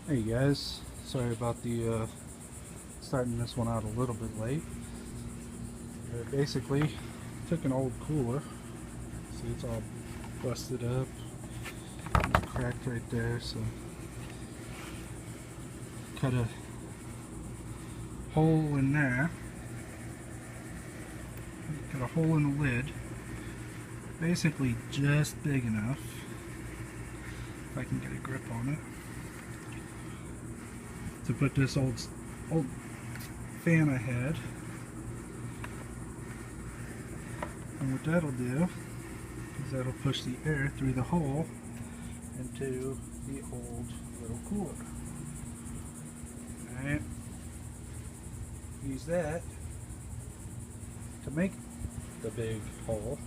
Hey guys, sorry about the starting this one out a little bit late. Basically, took an old cooler. See, it's all busted up, cracked right there. So, cut a hole in there. Cut a hole in the lid, basically just big enough. If I can get a grip on it. To put this old fan I had. And what that'll do is that'll push the air through the hole into the old little cooler. Alright. Use that to make the big hole.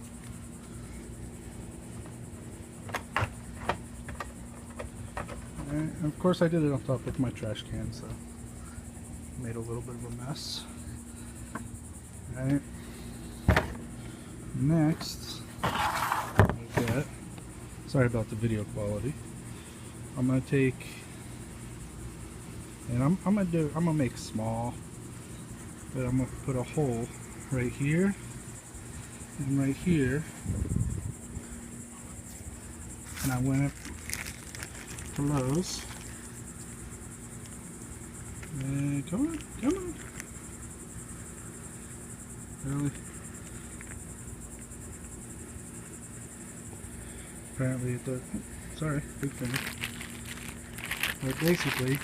And of course I did it on top of my trash can, so made a little bit of a mess. Alright. Next, like that. Sorry about the video quality. I'm gonna take, and I'm gonna make small, but I'm gonna put a hole right here and right here. And I went up to Lowe's. And come on. Really? Apparently it does. Sorry, big finger. But basically,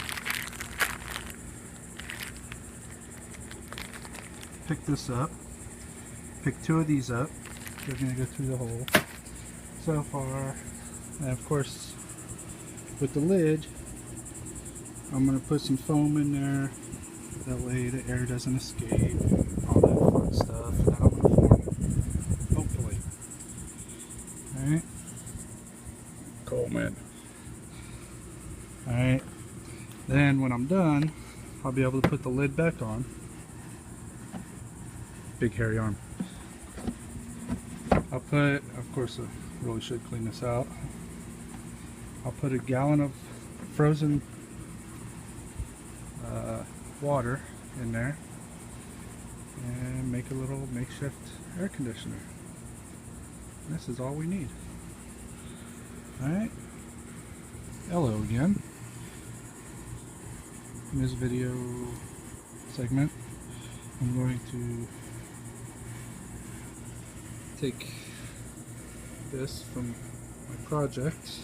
pick this up. Pick two of these up. They're going to go through the hole. So far, and of course, with the lid, I'm going to put some foam in there. That way the air doesn't escape. All that fun stuff. And I'm going to form it. Hopefully. Alright. Cool, man. Alright. Then when I'm done, I'll be able to put the lid back on. Big hairy arm. I'll put, of course, I really should clean this out. I'll put a gallon of frozen water in there and make a little makeshift air conditioner. And this is all we need. Alright. Hello again. In this video segment, I'm going to take this from my project.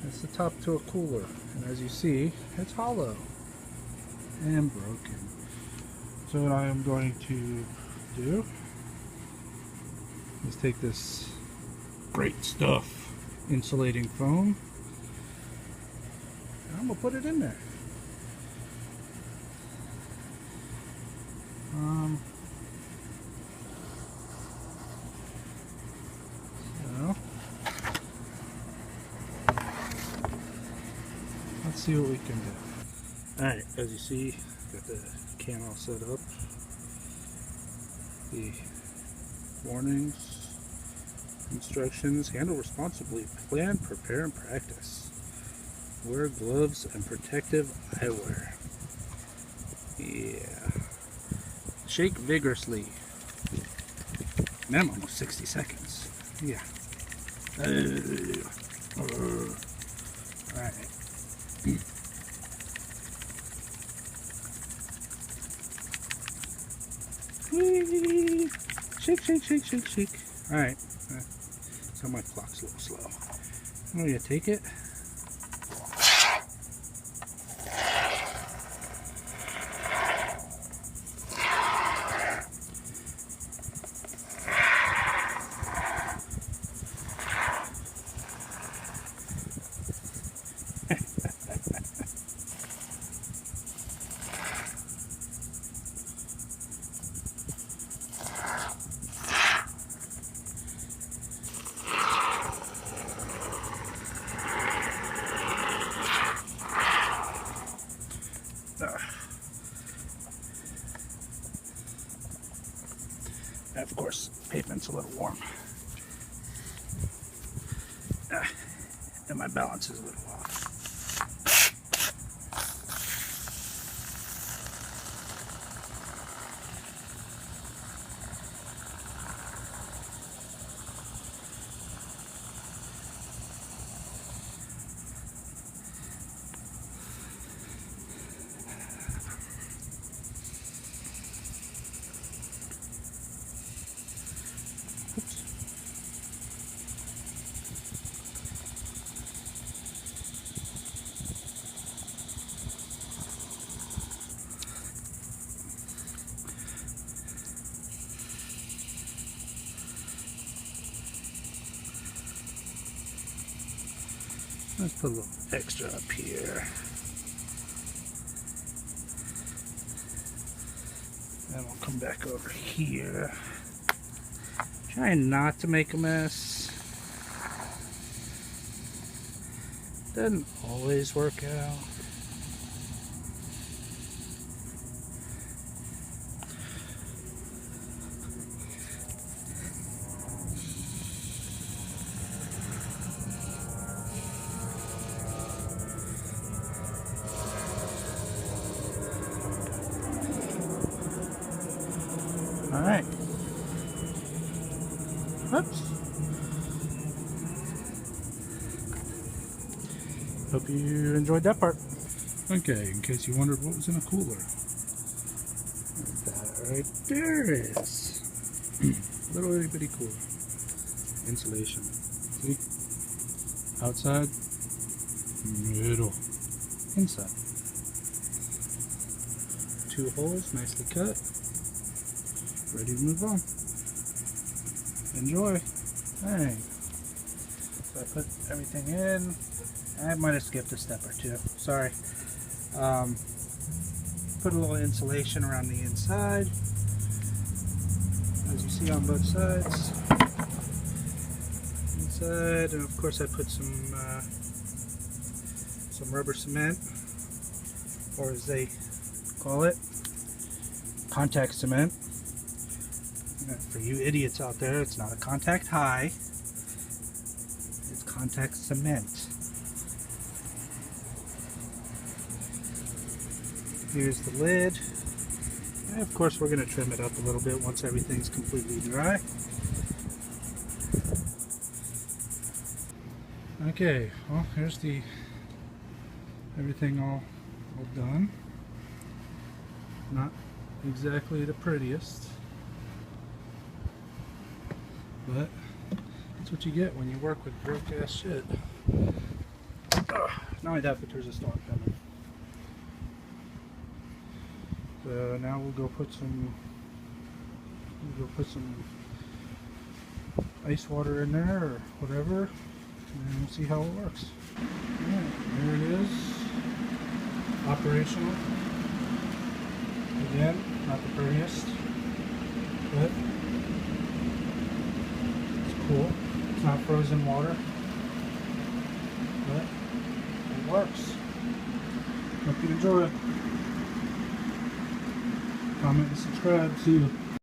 It's the top to a cooler, and as you see, it's hollow and broken. So what I am going to do is take this great stuff, insulating foam, and I'm going to put it in there. So let's see what we can do. Alright, as you see, got the can all set up. The warnings, instructions: handle responsibly, plan, prepare, and practice. Wear gloves and protective eyewear. Yeah. Shake vigorously. Minimum of 60 seconds. Yeah. Alright. Shake. Alright. So my clock's a little slow. I'm going to take it. Of course, pavement's a little warm. And my balance is a little off. Let's put a little extra up here. And we'll come back over here. Trying not to make a mess. Doesn't always work out. Alright. Oops. Hope you enjoyed that part. Okay, in case you wondered what was in a cooler. That right there is. Little itty bitty cooler. Insulation. See? Outside. Middle. Inside. 2 holes, nicely cut. Ready to move on. Enjoy. Hey. So I put everything in. I might have skipped a step or two. Sorry. Put a little insulation around the inside. As you see on both sides. Inside, and of course I put some rubber cement, or as they call it, contact cement. For you idiots out there, it's not a contact high, it's contact cement. Here's the lid, and of course we're going to trim it up a little bit once everything's completely dry. Okay, well, here's the everything all done. Not exactly the prettiest, but that's what you get when you work with broke ass shit. Not only that, but there's a storm coming. So now we'll go put some ice water in there or whatever, and we'll see how it works. Alright, there it is. Operational. Again, not the prettiest, but it's cool. It's not frozen water, but it works. Hope you enjoy it. Comment and subscribe. See you.